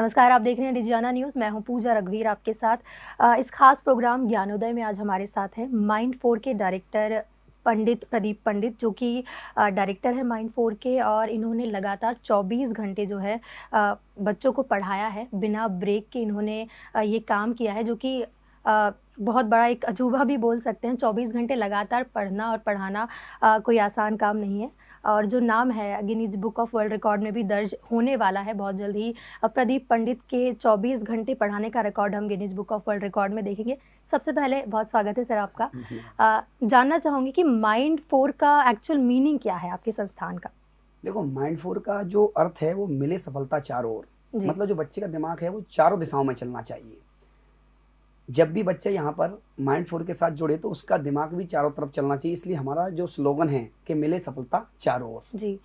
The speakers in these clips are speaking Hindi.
नमस्कार, आप देख रहे हैं डिजियाना न्यूज़। मैं हूं पूजा रघुवीर आपके साथ। इस खास प्रोग्राम ज्ञानोदय में आज हमारे साथ हैं माइंड4 के डायरेक्टर पंडित प्रदीप पंडित, जो कि डायरेक्टर है माइंड4 के, और इन्होंने लगातार 24 घंटे जो है बच्चों को पढ़ाया है। बिना ब्रेक के इन्होंने ये काम किया है, जो कि बहुत बड़ा एक अजूबा भी बोल सकते हैं। 24 घंटे लगातार पढ़ना और पढ़ाना कोई आसान काम नहीं है, और जो नाम है Guinness book of world record में भी दर्ज होने वाला है बहुत जल्द ही। प्रदीप पंडित के 24 घंटे पढ़ाने का रिकॉर्ड हम Guinness book of world record में देखेंगे। सबसे पहले बहुत स्वागत है सर आपका। जानना चाहूँगी कि माइंड4 का एक्चुअल मीनिंग क्या है आपके संस्थान का? देखो, माइंड4 का जो अर्थ है वो मिले सफलता चारों ओर। मतलब जो बच्चे का दिमाग है वो चारों दिशाओं में चलना चाहिए। जब भी बच्चा यहाँ पर माइंड4 के साथ जुड़े तो उसका दिमाग भी चारों तरफ चलना चाहिए, इसलिए हमारा जो स्लोगन है कि मिले सफलता चारों ओर। जी,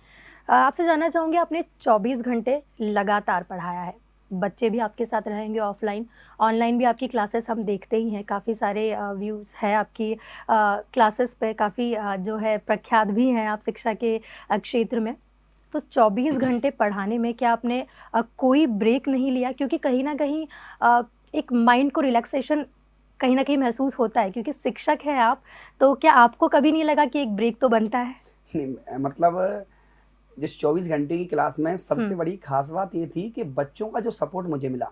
आपसे जानना चाहूँगी, आपने 24 घंटे लगातार पढ़ाया है, बच्चे भी आपके साथ रहेंगे ऑफलाइन, ऑनलाइन भी आपकी क्लासेस हम देखते ही हैं। काफ़ी सारे व्यूज़ है आपकी क्लासेस पे, काफ़ी जो है प्रख्यात भी हैं आप शिक्षा के क्षेत्र में। तो 24 घंटे पढ़ाने में क्या आपने कोई ब्रेक नहीं लिया? क्योंकि कहीं न कहीं एक माइंड को रिलैक्सेशन कहीं न कहीं महसूस होता है, क्योंकि शिक्षक हैं आप, तो क्या आपको कभी नहीं लगा कि एक ब्रेक तो बनता है? नहीं, मतलब जिस 24 घंटे की क्लास में सबसे बड़ी खास बात ये थी कि बच्चों का जो सपोर्ट मुझे मिला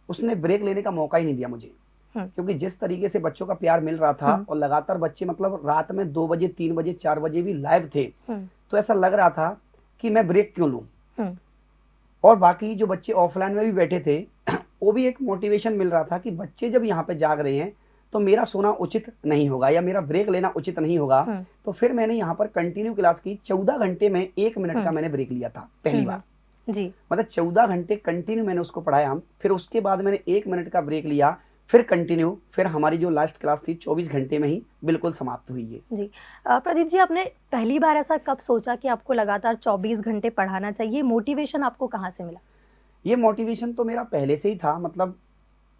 उसने ब्रेक लेने का मौका ही नहीं दिया मुझे। क्योंकि जिस तरीके से बच्चों का प्यार मिल रहा था और लगातार बच्चे मतलब रात में 2 बजे 3 बजे 4 बजे भी लाइव थे, तो ऐसा लग रहा था कि मैं ब्रेक क्यों लूं। और बाकी जो बच्चे ऑफलाइन में भी बैठे थे वो भी एक मोटिवेशन मिल रहा था कि बच्चे जब यहाँ पे जाग रहे हैं तो मेरा सोना उचित नहीं होगा या मेरा ब्रेक लेना उचित नहीं होगा। तो फिर मैंने यहाँ पर कंटिन्यू क्लास की। 14 घंटे में 1 मिनट का मैंने ब्रेक लिया था पहली बार जी। मतलब 14 घंटे कंटिन्यू मैंने उसको पढ़ाया। फिर उसके बाद मैंने 1 मिनट का ब्रेक लिया, फिर कंटिन्यू, फिर हमारी जो लास्ट क्लास थी 24 घंटे में ही बिल्कुल समाप्त हुई है। जी, प्रदीप जी, आपने पहली बार ऐसा कब सोचा कि आपको लगातार 24 घंटे पढ़ाना चाहिए? मोटिवेशन आपको कहाँ से मिला? ये मोटिवेशन तो मेरा पहले से ही था। मतलब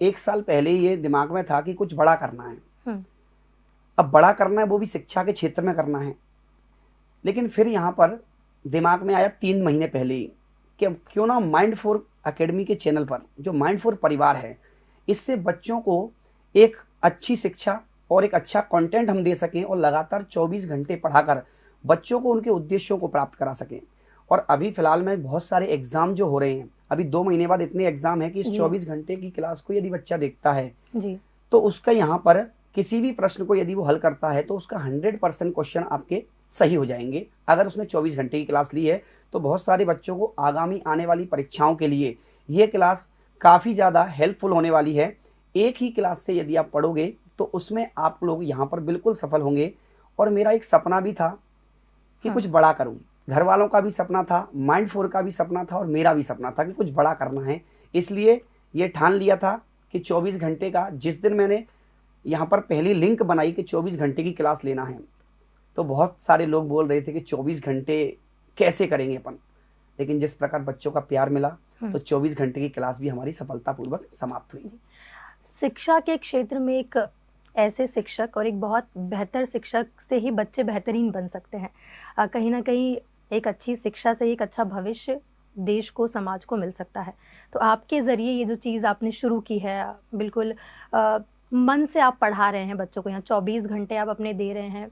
1 साल पहले ये दिमाग में था कि कुछ बड़ा करना है। अब बड़ा करना है वो भी शिक्षा के क्षेत्र में करना है। लेकिन फिर यहाँ पर दिमाग में आया 3 महीने पहले ही कि क्यों ना माइंड4 एकेडमी के चैनल पर जो माइंड4 परिवार है, इससे बच्चों को एक अच्छी शिक्षा और एक अच्छा कंटेंट हम दे सकें और लगातार 24 घंटे पढ़ाकर बच्चों को उनके उद्देश्यों को प्राप्त करा सकें। और अभी फिलहाल में बहुत सारे एग्जाम जो हो रहे हैं, अभी 2 महीने बाद इतने एग्जाम है कि इस 24 घंटे की क्लास को यदि बच्चा देखता है तो उसका यहाँ पर किसी भी प्रश्न को यदि वो हल करता है तो उसका 100% क्वेश्चन आपके सही हो जाएंगे। अगर उसने 24 घंटे की क्लास ली है तो बहुत सारे बच्चों को आगामी आने वाली परीक्षाओं के लिए ये क्लास काफ़ी ज़्यादा हेल्पफुल होने वाली है। एक ही क्लास से यदि आप पढ़ोगे तो उसमें आप लोग यहाँ पर बिल्कुल सफल होंगे। और मेरा एक सपना भी था कि कुछ बड़ा करूँ। घर वालों का भी सपना था, माइंड4 का भी सपना था और मेरा भी सपना था कि कुछ बड़ा करना है। इसलिए ये ठान लिया था कि 24 घंटे का, जिस दिन मैंने यहाँ पर पहली लिंक बनाई कि 24 घंटे की क्लास लेना है, तो बहुत सारे लोग बोल रहे थे कि 24 घंटे कैसे करेंगे अपन। लेकिन जिस प्रकार बच्चों का प्यार मिला तो 24 घंटे की क्लास भी हमारी सफलतापूर्वक समाप्त हुई। शिक्षा के क्षेत्र में एक ऐसे शिक्षक और एक बहुत बेहतर शिक्षक से ही बच्चे बेहतरीन बन सकते हैं। कहीं ना कहीं एक अच्छी शिक्षा से एक अच्छा भविष्य देश को, समाज को मिल सकता है। तो आपके ज़रिए ये जो चीज़ आपने शुरू की है, बिल्कुल मन से आप पढ़ा रहे हैं बच्चों को, यहाँ 24 घंटे आप अपने दे रहे हैं।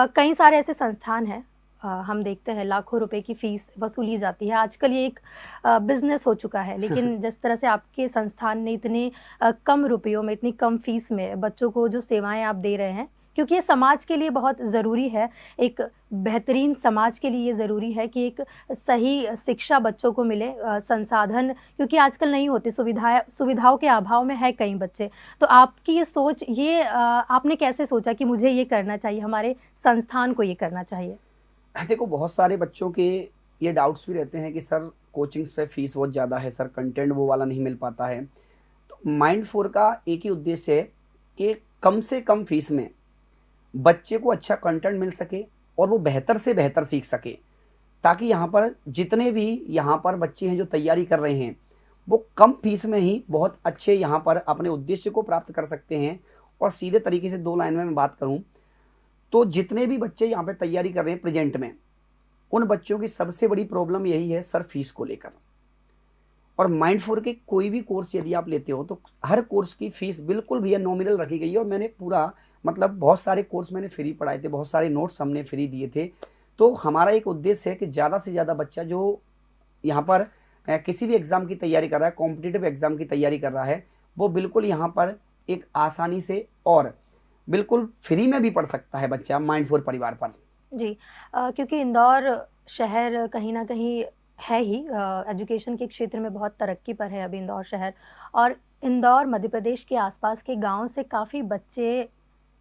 कई सारे ऐसे संस्थान हैं, हम देखते हैं लाखों रुपए की फ़ीस वसूली जाती है। आजकल ये एक बिज़नेस हो चुका है, लेकिन जिस तरह से आपके संस्थान ने इतने कम रुपयों में, इतनी कम फ़ीस में बच्चों को जो सेवाएँ आप दे रहे हैं, क्योंकि ये समाज के लिए बहुत ज़रूरी है, एक बेहतरीन समाज के लिए ये ज़रूरी है कि एक सही शिक्षा बच्चों को मिले। संसाधन क्योंकि आजकल नहीं होते, सुविधाओं के अभाव में है कई बच्चे। तो आपकी ये सोच, ये आपने कैसे सोचा कि मुझे ये करना चाहिए, हमारे संस्थान को ये करना चाहिए? देखो, बहुत सारे बच्चों के ये डाउट्स भी रहते हैं कि सर कोचिंग्स पे फीस बहुत ज़्यादा है, सर कंटेंट वो वाला नहीं मिल पाता है। तो माइंड4 का एक ही उद्देश्य है कि कम से कम फीस में बच्चे को अच्छा कंटेंट मिल सके और वो बेहतर से बेहतर सीख सके, ताकि यहाँ पर जितने भी यहाँ पर बच्चे हैं जो तैयारी कर रहे हैं वो कम फीस में ही बहुत अच्छे यहाँ पर अपने उद्देश्य को प्राप्त कर सकते हैं। और सीधे तरीके से 2 लाइन में मैं बात करूँ तो जितने भी बच्चे यहाँ पे तैयारी कर रहे हैं प्रेजेंट में, उन बच्चों की सबसे बड़ी प्रॉब्लम यही है सर, फीस को लेकर। और माइंडफुल के कोई भी कोर्स यदि आप लेते हो तो हर कोर्स की फीस बिल्कुल भैया नॉमिनल रखी गई है। और मैंने पूरा मतलब बहुत सारे कोर्स मैंने फ्री पढ़ाए थे, बहुत सारे नोट्स हमने फ्री दिए थे। तो हमारा एक उद्देश्य है कि ज़्यादा से ज़्यादा बच्चा जो यहाँ पर किसी भी एग्ज़ाम की तैयारी कर रहा है, कॉम्पिटिटिव एग्ज़ाम की तैयारी कर रहा है, वो बिल्कुल यहाँ पर एक आसानी से और बिल्कुल फ्री में भी पढ़ सकता है बच्चा माइंडफुल परिवार पर। जी, क्योंकि इंदौर शहर कहीं न कहीं है ही एजुकेशन के क्षेत्र में बहुत तरक्की पर है अभी इंदौर शहर। और इंदौर मध्य प्रदेश के आसपास के गाँव से काफ़ी बच्चे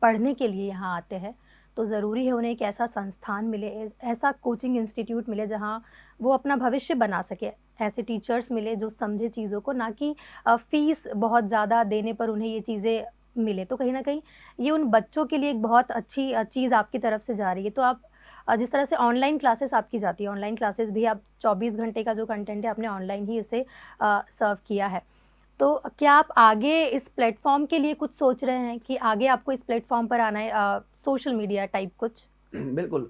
पढ़ने के लिए यहाँ आते हैं। तो ज़रूरी है उन्हें एक ऐसा संस्थान मिले, ऐसा कोचिंग इंस्टीट्यूट मिले जहाँ वो अपना भविष्य बना सके। ऐसे टीचर्स मिले जो समझे चीज़ों को, ना कि फ़ीस बहुत ज़्यादा देने पर उन्हें ये चीज़ें मिले। तो कहीं न कहीं ये उन बच्चों के लिए एक बहुत अच्छी चीज़ आपकी तरफ से जा रही है। तो आप जिस तरह से ऑनलाइन क्लासेस आपकी जाती है, ऑनलाइन क्लासेस भी आप 24 घंटे का जो कंटेंट है आपने ऑनलाइन ही इसे सर्व किया है। तो क्या आप आगे इस प्लेटफ़ॉर्म के लिए कुछ सोच रहे हैं कि आगे आपको इस प्लेटफ़ॉर्म पर आना है, सोशल मीडिया टाइप कुछ? बिल्कुल,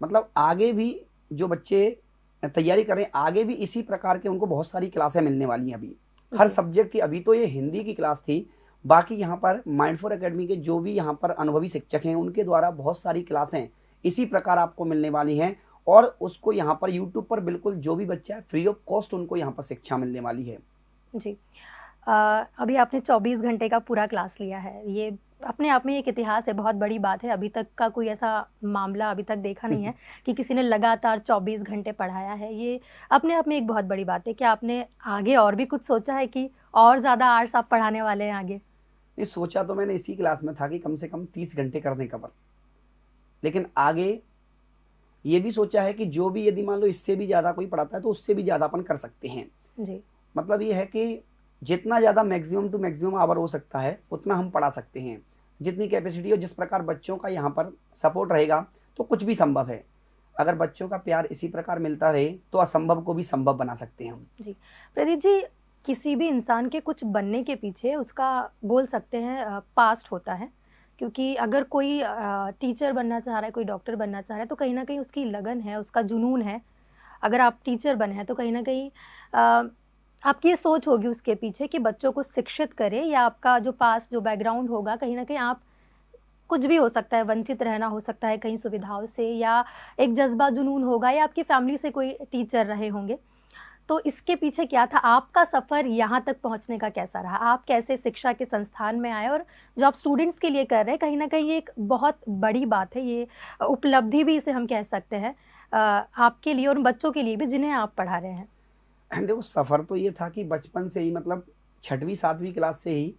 मतलब आगे भी जो बच्चे तैयारी कर रहे हैं, आगे भी इसी प्रकार के उनको बहुत सारी क्लासें मिलने वाली हैं अभी। हर जी। सब्जेक्ट की, अभी तो ये हिंदी की क्लास थी, बाकी यहाँ पर माइंडफुल एकेडमी के जो भी यहाँ पर अनुभवी शिक्षक हैं, उनके द्वारा बहुत सारी क्लासें इसी प्रकार आपको मिलने वाली हैं। और उसको यहाँ पर यूट्यूब पर बिल्कुल जो भी बच्चा है फ्री ऑफ कॉस्ट उनको यहाँ पर शिक्षा मिलने वाली है। जी। अभी आपने 24 घंटे का पूरा क्लास लिया है। ये अपने आप में एक इतिहास है, बहुत बड़ी बात है। अभी तक का कोई ऐसा मामला अभी तक देखा नहीं है कि किसी ने लगातार 24 घंटे पढ़ाया है। ये अपने आप में एक बहुत बड़ी बात है। क्या आपने आगे और भी कुछ सोचा है कि और ज़्यादा आवर्स आप पढ़ाने वाले हैं आगे? नहीं, सोचा तो मैंने इसी क्लास में था कि कम से कम 30 घंटे करने का, पर लेकिन आगे ये भी सोचा है कि जो भी यदि मान लो इससे भी ज़्यादा कोई पढ़ाता है तो उससे भी ज़्यादा अपन कर सकते हैं। जी। मतलब ये है कि जितना ज़्यादा मैक्सिमम टू मैक्सिमम आवर हो सकता है उतना हम पढ़ा सकते हैं। जितनी कैपेसिटी और जिस प्रकार बच्चों का यहाँ पर सपोर्ट रहेगा तो कुछ भी संभव है। अगर बच्चों का प्यार इसी प्रकार मिलता रहे तो असंभव को भी संभव बना सकते हैं हम। जी। प्रदीप जी, किसी भी इंसान के कुछ बनने के पीछे उसका बोल सकते हैं पास्ट होता है। क्योंकि अगर कोई टीचर बनना चाह रहा है, कोई डॉक्टर बनना चाह रहा है, तो कहीं न कहीं उसकी लगन है, उसका जुनून है। अगर आप टीचर बने हैं तो कहीं न कहीं अ, आपकी ये सोच होगी उसके पीछे कि बच्चों को शिक्षित करें, या आपका जो पास्ट जो बैकग्राउंड होगा, कहीं न कहीं आप कुछ भी हो सकता है, वंचित रहना हो सकता है कहीं सुविधाओं से, या एक जज़्बा जुनून होगा, या आपकी फैमिली से कोई टीचर रहे होंगे। तो इसके पीछे क्या था? आपका सफ़र यहाँ तक पहुँचने का कैसा रहा? आप कैसे शिक्षा के संस्थान में आए, और जो आप स्टूडेंट्स के लिए कर रहे हैं, कहीं न कहीं ये एक बहुत बड़ी बात है, ये उपलब्धि भी इसे हम कह सकते हैं आपके लिए और उन बच्चों के लिए भी जिन्हें आप पढ़ा रहे हैं। देखो, सफ़र तो ये था कि बचपन से ही मतलब 6वीं 7वीं क्लास से ही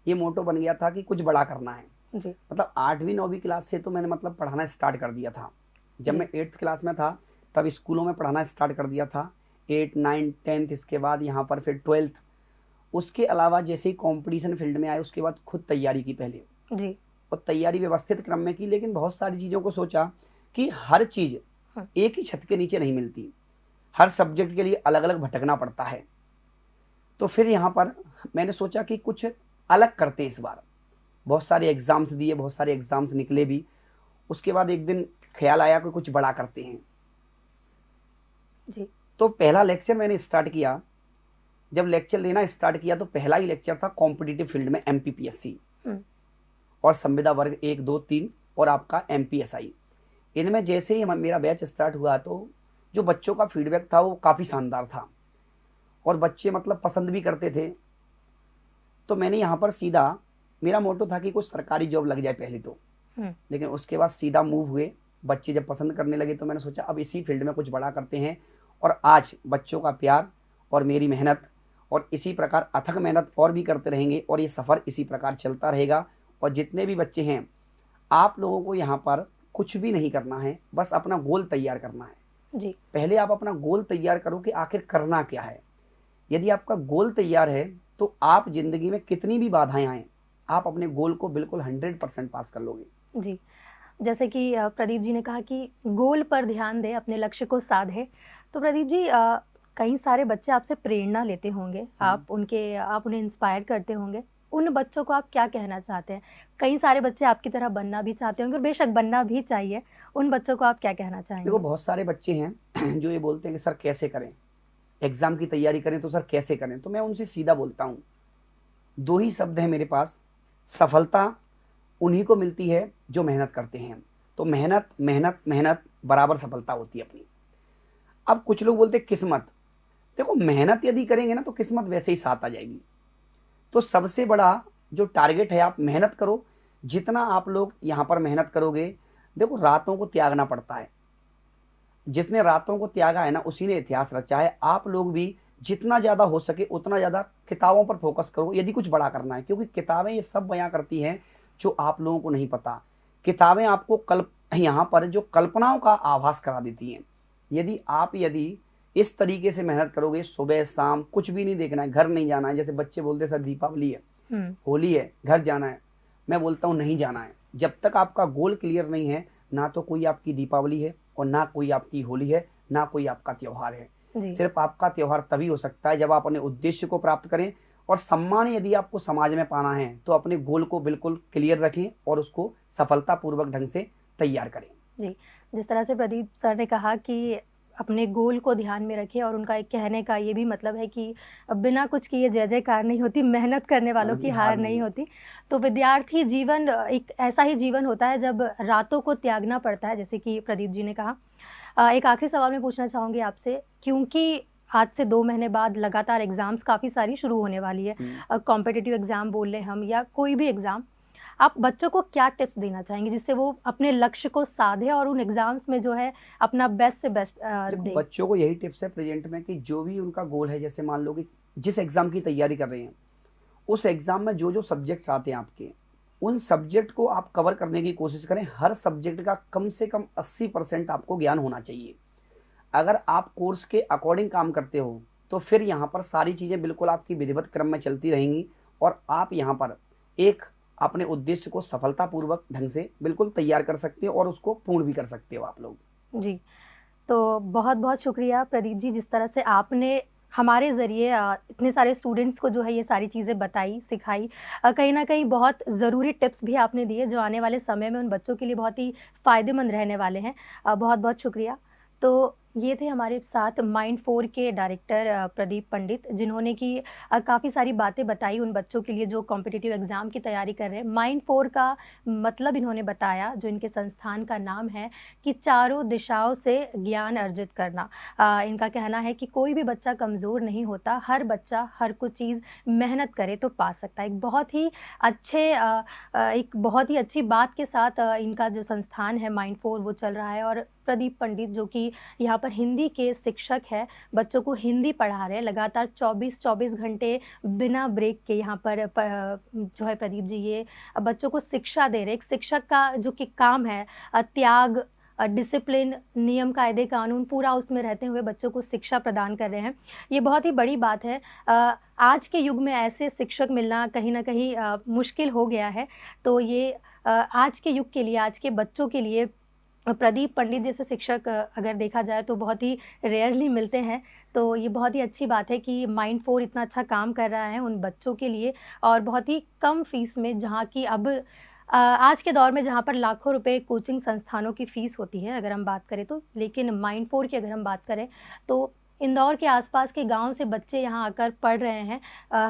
ये मोटो बन गया था कि कुछ बड़ा करना है। जी। मतलब 8वीं 9वीं क्लास से तो मैंने मतलब पढ़ाना स्टार्ट कर दिया था। जब जी। मैं 8th क्लास में था तब स्कूलों में पढ़ाना स्टार्ट कर दिया था। 8, 9, 10th, इसके बाद यहाँ पर फिर 12th। उसके अलावा जैसे ही कॉम्पिटिशन फील्ड में आए उसके बाद खुद तैयारी की पहले, जी। और तैयारी व्यवस्थित क्रम में की। लेकिन बहुत सारी चीज़ों को सोचा कि हर चीज़ हाँ। एक ही छत के नीचे नहीं मिलती, हर सब्जेक्ट के लिए अलग अलग भटकना पड़ता है। तो फिर यहाँ पर मैंने सोचा कि कुछ अलग करते हैं इस बार। बहुत सारे एग्ज़ाम्स दिए, बहुत सारे एग्ज़ाम्स निकले भी। उसके बाद एक दिन ख्याल आया कि कुछ बड़ा करते हैं। जी। तो पहला लेक्चर मैंने स्टार्ट किया। जब लेक्चर लेना स्टार्ट किया तो पहला ही लेक्चर था कॉम्पिटिटिव फील्ड में एमपीपीएससी और संविदा वर्ग 1, 2, 3 और आपका एमपीएसआई। इनमें जैसे ही मेरा बैच स्टार्ट हुआ तो जो बच्चों का फीडबैक था वो काफ़ी शानदार था और बच्चे मतलब पसंद भी करते थे। तो मैंने यहाँ पर सीधा, मेरा मोटो था कि कुछ सरकारी जॉब लग जाए पहले तो, लेकिन उसके बाद सीधा मूव हुए। बच्चे जब पसंद करने लगे तो मैंने सोचा अब इसी फील्ड में कुछ बड़ा करते हैं। और आज बच्चों का प्यार और मेरी मेहनत और इसी प्रकार अथक मेहनत और भी करते रहेंगे और ये सफ़र इसी प्रकार चलता रहेगा। और जितने भी बच्चे हैं, आप लोगों को यहाँ पर कुछ भी नहीं करना है, बस अपना गोल तैयार करना है। जी। पहले आप अपना गोल तैयार करो कि आखिर करना क्या है। यदि आपका गोल तैयार है तो आप ज़िंदगी में कितनी भी बाधाएं आएँ, आप अपने गोल को बिल्कुल 100% पास कर लोगे। जी। जैसे कि प्रदीप जी ने कहा कि गोल पर ध्यान दें, अपने लक्ष्य को साधें। तो प्रदीप जी, कई सारे बच्चे आपसे प्रेरणा लेते होंगे, आप उन्हें इंस्पायर करते होंगे। उन बच्चों को आप क्या कहना चाहते हैं? कई सारे बच्चे आपकी तरह बनना भी चाहते होंगे और बेशक बनना भी चाहिए। उन बच्चों को आप क्या कहना देखो, चाहेंगे? बहुत सारे बच्चे हैं जो ये बोलते हैं कि सर कैसे करें, एग्ज़ाम की तैयारी करें तो सर कैसे करें, तो मैं उनसे सीधा बोलता हूँ, 2 ही शब्द हैं मेरे पास, सफलता उन्हीं को मिलती है जो मेहनत करते हैं। तो मेहनत मेहनत मेहनत बराबर सफलता होती है अपनी। अब कुछ लोग बोलते हैं किस्मत, देखो मेहनत यदि करेंगे ना तो किस्मत वैसे ही साथ आ जाएगी। तो सबसे बड़ा जो टारगेट है, आप मेहनत करो, जितना आप लोग यहाँ पर मेहनत करोगे, देखो रातों को त्यागना पड़ता है, जिसने रातों को त्यागा है ना उसी ने इतिहास रचा है। आप लोग भी जितना ज़्यादा हो सके उतना ज़्यादा किताबों पर फोकस करो यदि कुछ बड़ा करना है, क्योंकि किताबें ये सब बयां करती हैं जो आप लोगों को नहीं पता। किताबें आपको यहाँ पर जो कल्पनाओं का आभास करा देती हैं। यदि इस तरीके से मेहनत करोगे, सुबह शाम कुछ भी नहीं देखना है, घर नहीं जाना है। जैसे बच्चे बोलते हैं सर दीपावली है, होली है, घर जाना है, मैं बोलता हूँ नहीं जाना है। जब तक आपका गोल क्लियर नहीं है, ना तो कोई आपकी दीपावली है और ना कोई आपकी होली है, ना कोई आपका त्योहार है। सिर्फ आपका त्योहार तभी हो सकता है जब आप अपने उद्देश्य को प्राप्त करें, और सम्मान यदि आपको समाज में पाना है तो अपने गोल को बिल्कुल क्लियर रखें और उसको सफलतापूर्वक ढंग से तैयार करें। जी, जिस तरह से प्रदीप सर ने कहा कि अपने गोल को ध्यान में रखें, और उनका एक कहने का ये भी मतलब है कि बिना कुछ किए जय जयकार नहीं होती, मेहनत करने वालों की हार नहीं होती। तो विद्यार्थी जीवन एक ऐसा ही जीवन होता है जब रातों को त्यागना पड़ता है, जैसे कि प्रदीप जी ने कहा। एक आखिरी सवाल मैं पूछना चाहूँगी आपसे, क्योंकि आज से 2 महीने बाद लगातार एग्ज़ाम्स काफ़ी सारी शुरू होने वाली है। कॉम्पिटिटिव एग्ज़ाम बोल लें हम या कोई भी एग्ज़ाम, आप बच्चों को क्या टिप्स देना चाहेंगे जिससे वो अपने लक्ष्य को साधे और उन एग्ज़ाम्स में जो है अपना बेस्ट से बेस्ट दें? बच्चों को यही टिप्स है प्रेजेंट में कि जो भी उनका गोल है, जैसे मान लो कि जिस एग्ज़ाम की तैयारी कर रहे हैं, उस एग्ज़ाम में जो जो सब्जेक्ट्स आते हैं आपके, उन सब्जेक्ट को आप कवर करने की कोशिश करें। हर सब्जेक्ट का कम से कम 80% आपको ज्ञान होना चाहिए। अगर आप कोर्स के अकॉर्डिंग काम करते हो तो फिर यहाँ पर सारी चीज़ें बिल्कुल आपकी विधिवत क्रम में चलती रहेंगी और आप यहाँ पर एक अपने उद्देश्य को सफलतापूर्वक ढंग से बिल्कुल तैयार कर सकते हो और उसको पूर्ण भी कर सकते हो आप लोग। जी, तो बहुत-बहुत शुक्रिया प्रदीप जी, जिस तरह से आपने हमारे ज़रिए इतने सारे स्टूडेंट्स को जो है ये सारी चीज़ें बताई, सिखाई। कहीं न कहीं बहुत ज़रूरी टिप्स भी आपने दिए जो आने वाले समय में उन बच्चों के लिए बहुत ही फ़ायदेमंद रहने वाले हैं। बहुत-बहुत शुक्रिया। तो ये थे हमारे साथ माइंड4 के डायरेक्टर प्रदीप पंडित, जिन्होंने कि काफ़ी सारी बातें बताई उन बच्चों के लिए जो कॉम्पिटिटिव एग्ज़ाम की तैयारी कर रहे हैं। माइंड4 का मतलब इन्होंने बताया, जो इनके संस्थान का नाम है, कि चारों दिशाओं से ज्ञान अर्जित करना। इनका कहना है कि कोई भी बच्चा कमज़ोर नहीं होता, हर बच्चा हर कुछ चीज़ मेहनत करे तो पा सकता है। एक बहुत ही अच्छी बात के साथ इनका जो संस्थान है माइंड4 वो चल रहा है, और प्रदीप पंडित जो कि यहाँ पर हिंदी के शिक्षक हैं, बच्चों को हिंदी पढ़ा रहे हैं लगातार 24-24 घंटे बिना ब्रेक के। यहाँ पर जो है प्रदीप जी ये बच्चों को शिक्षा दे रहे हैं। एक शिक्षक का जो कि काम है त्याग, डिसिप्लिन, नियम कायदे कानून पूरा उसमें रहते हुए बच्चों को शिक्षा प्रदान कर रहे हैं। ये बहुत ही बड़ी बात है। आज के युग में ऐसे शिक्षक मिलना कहीं न कहीं मुश्किल हो गया है। तो ये आज के युग के लिए, आज के बच्चों के लिए प्रदीप पंडित जैसे शिक्षक अगर देखा जाए तो बहुत ही रेयरली मिलते हैं। तो ये बहुत ही अच्छी बात है कि माइंड4 इतना अच्छा काम कर रहा है उन बच्चों के लिए, और बहुत ही कम फ़ीस में, जहाँ की अब आज के दौर में जहाँ पर लाखों रुपए कोचिंग संस्थानों की फ़ीस होती है अगर हम बात करें तो, लेकिन माइंड4 की अगर हम बात करें तो इंदौर के आसपास के गाँव से बच्चे यहाँ आकर पढ़ रहे हैं।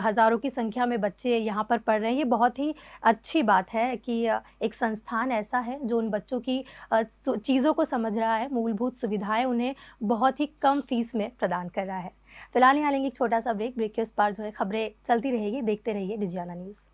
हज़ारों की संख्या में बच्चे यहाँ पर पढ़ रहे हैं। ये बहुत ही अच्छी बात है कि एक संस्थान ऐसा है जो उन बच्चों की चीज़ों को समझ रहा है, मूलभूत सुविधाएँ उन्हें बहुत ही कम फ़ीस में प्रदान कर रहा है। फिलहाल यहाँ लेंगे एक छोटा-सा ब्रेक के उस पार जो है खबरें चलती रहेगी, देखते रहिए डिजियाना न्यूज़।